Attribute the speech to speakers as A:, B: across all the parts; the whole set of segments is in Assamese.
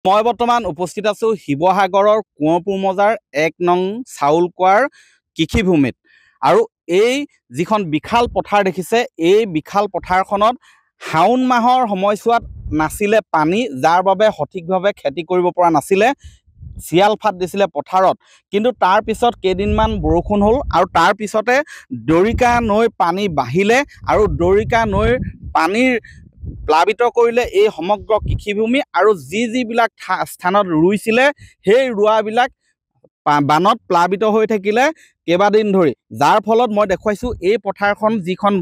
A: মই বৰ্তমান উপস্থিত আছো শিৱসাগৰৰ কোঁৱৰপুৰ মজাৰ ১ নং চাউলকুৱাৰ কৃষিভূমিত আৰু এই যিখন বিশাল পথাৰ দেখিছে এই বিশাল পথাৰখনত শাওন মাহৰ সময়ছোৱাত নাছিলে পানী যাৰ বাবে সঠিকভাৱে খেতি কৰিব পৰা নাছিলে চিয়াল ফাট দিছিলে পথাৰত কিন্তু তাৰ পিছত কেইদিনমান বৰষুণ হ'ল আৰু তাৰ পিছতে দৰিকা নৈ পানী বাঢ়িলে আৰু দৰিকা নৈৰ পানীৰ প্লাবিত কৰিলে এই সমগ্ৰ কৃষিভূমি আৰু যিবিলাক স্থানত ৰুইছিলে সেই ৰোৱাবিলাক বানত প্লাবিত হৈ থাকিলে কেইবাদিন ধৰি যাৰ ফলত মই দেখুৱাইছোঁ এই পথাৰখন যিখন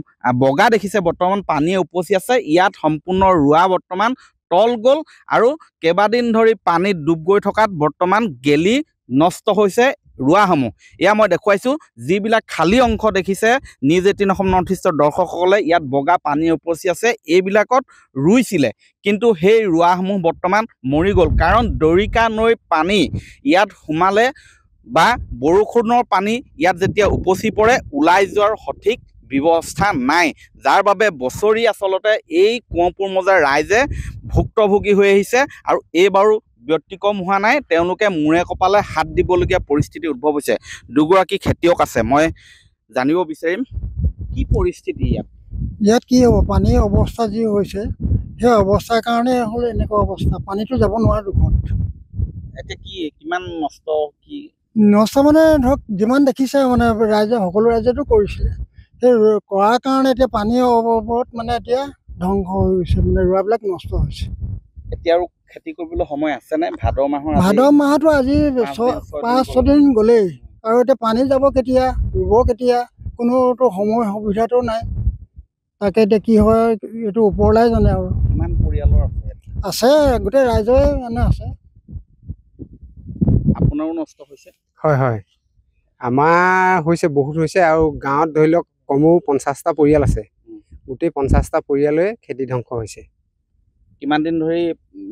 A: বগা দেখিছে বৰ্তমান পানীয়ে উপচি আছে ইয়াত সম্পূৰ্ণ ৰোৱা বৰ্তমান তল গ'ল আৰু কেইবাদিন ধৰি পানীত ডুব গৈ থকাত বৰ্তমান গেলি নষ্ট হৈছে ৰোৱাসমূহ। এয়া মই দেখুৱাইছোঁ যিবিলাক খালী অংশ দেখিছে নিউজ 18 অসম নৰ্থ ইষ্টৰ দৰ্শকসকলে ইয়াত বগা পানী উপচি আছে এইবিলাকত ৰুইছিলে কিন্তু সেই ৰোৱাসমূহ বৰ্তমান মৰি গ'ল কাৰণ দৰিকা নৈৰ পানী ইয়াত সোমালে বা বৰষুণৰ পানী ইয়াত যেতিয়া উপচি পৰে ওলাই যোৱাৰ সঠিক ব্যৱস্থা নাই যাৰ বাবে বছৰি আচলতে এই কোঁৱৰপুৰ মজাৰ ৰাইজে ভুক্তভোগী হৈ আহিছে আৰু এইবাৰো ব্যতিক্ৰম হোৱা নাই তেওঁলোকে মূৰে কপালে হাত দিবলগীয়া পৰিস্থিতি উদ্ভৱ হৈছে। দুগৰাকী খেতিয়ক আছে মই জানিব বিচাৰিম কি পৰিস্থিতি
B: ইয়াত কি হ'ব পানীৰ অৱস্থা যি হৈছে সেই অৱস্থাৰ কাৰণে হ'ল এনেকুৱা অৱস্থা পানীটো যাব নোৱাৰে দুখত।
A: এতিয়া কি কিমান নষ্ট কি
B: নষ্ট মানে ধৰক যিমান দেখিছে মানে ৰাইজে সকলো ৰাইজেতো কৰিছিলে সেই কৰাৰ কাৰণে এতিয়া পানীৰ অভাৱত মানে এতিয়া ধ্বংস হৈ গৈছে মানে ৰোৱাবিলাক নষ্ট হৈছে।
A: এতিয়া আৰু খেতি কৰিবলৈ সময় আছে নে ভাদ
B: মাহতো আজি 5-6 দিন গ'লেই আৰু এতিয়া পানী যাব কেতিয়া ৰুব কেতিয়া কোনোতো সময় সুবিধাটো নাই তাকে এতিয়া কি হয় এইটো ওপৰলাই জানে আৰু
A: কিমান পৰিয়ালৰ
B: আছে গোটেই ৰাইজৰে মানে আছে।
A: আপোনাৰো নষ্ট হৈছে?
C: হয় হয় আমাৰ হৈছে বহুত হৈছে আৰু গাঁৱত ধৰি লওক কমেও 50টা পৰিয়াল আছে গোটেই 50টা পৰিয়ালে খেতি ধ্বংস হৈছে।
A: কিমান দিন ধৰি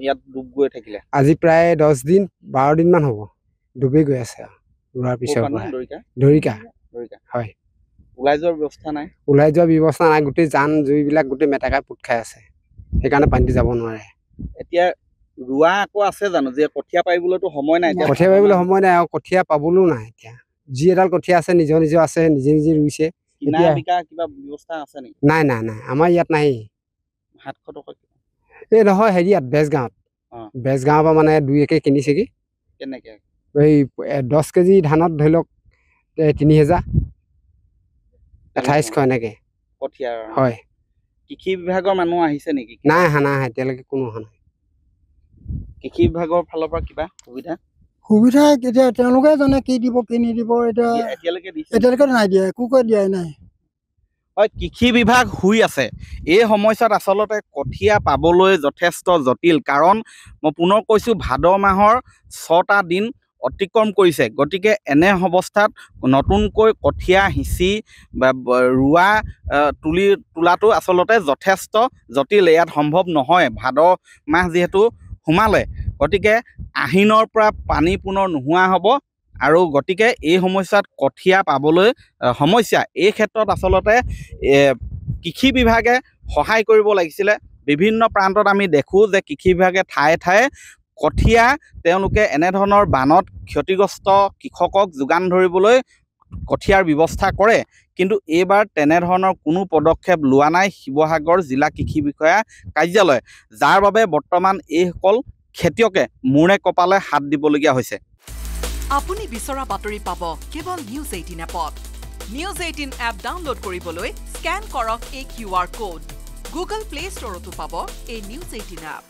A: ইয়াত ডুব গৈ থাকিলে?
C: আজি প্ৰায় 10 দিন 12 দিনমান হ'ব ডুবি গৈ আছে ৰোৱাৰ পিছৰ দৰিকা হয়।
A: ওলাই যোৱাৰ ব্যৱস্থা নাই?
C: ওলাই যোৱাৰ ব্যৱস্থা নাই গোটেই জান জুইবিলাক গোটেই মেটেকা পোত খাই আছে সেইকাৰণে পানীটো যাব নোৱাৰে।
A: এতিয়া ৰোৱা আকৌ আছে জানো যে কঠীয়া পাৰিবলৈতো সময় নাই?
C: কঠীয়া পাৰিবলৈ সময় নাই আৰু কঠীয়া পাবলৈও নাই এতিয়া যি এডাল কঠীয়া আছে নিজৰ আছে নিজে ৰুইছে।
A: কিবা ব্যৱস্থা আছে নেকি?
C: নাই নাই নাই আমাৰ ইয়াত নাই।
A: 700 টকা
C: এই নহয় হেৰিয়াত বেজগাঁৱৰ পৰা মানে 2 একে কিনিছেগৈ।
A: কেনেকে?
C: এই 10 কেজি ধানত ধৰি লওক 3000 2800 এনেকে
A: কঠীয়া
C: হয়।
A: কৃষি বিভাগৰ মানুহ আহিছে নেকি?
C: নাই অহা এতিয়ালৈকে কোনো অহা নাই।
A: কৃষি বিভাগৰ ফালৰ পৰা কিবা
B: সুবিধা এতিয়া তেওঁলোকে জানে কি দিব কি নিদিব এতিয়ালৈকে নাই দিয়া একোকে দিয়াই নাই।
A: হয় কৃষি বিভাগ শুই আছে এই সময়ছোৱাত আচলতে কঠীয়া পাবলৈ যথেষ্ট জটিল কাৰণ মই পুনৰ কৈছোঁ ভাদ মাহৰ 6টা দিন অতিক্ৰম কৰিছে গতিকে এনে অৱস্থাত নতুনকৈ কঠীয়া সিঁচি বা ৰোৱা তোলাটো আচলতে যথেষ্ট জটিল ইয়াত সম্ভৱ নহয়। ভাদ মাহ যিহেতু সোমালে গতিকে আহিনৰ পৰা পানী পুনৰ নোহোৱা হ'ব আৰু গতিকে এই সময়ছোৱাত কঠীয়া পাবলৈ সমস্যা এই ক্ষেত্ৰত আচলতে কৃষি বিভাগে সহায় কৰিব লাগিছিলে। বিভিন্ন প্ৰান্তত আমি দেখোঁ যে কৃষি বিভাগে ঠায়ে ঠায়ে কঠীয়া তেওঁলোকে এনেধৰণৰ বানত ক্ষতিগ্ৰস্ত কৃষকক যোগান ধৰিবলৈ কঠীয়াৰ ব্যৱস্থা কৰে কিন্তু এইবাৰ তেনেধৰণৰ কোনো পদক্ষেপ লোৱা নাই শিৱসাগৰ জিলা কৃষি বিষয়া কাৰ্যালয় যাৰ বাবে বৰ্তমান এইসকল খেতিয়কে মূৰে কপালে হাত দিবলগীয়া হৈছে।
D: আপুনি বিচৰা বাতৰি পাব কেৱল নিউজ 18 এপত। নিউজ 18 এপ ডাউনলোড কৰিবলৈ স্কেন কৰক এই QR কোড। গুগল প্লে ষ্টৰতো পাব এই নিউজ 18 এপ।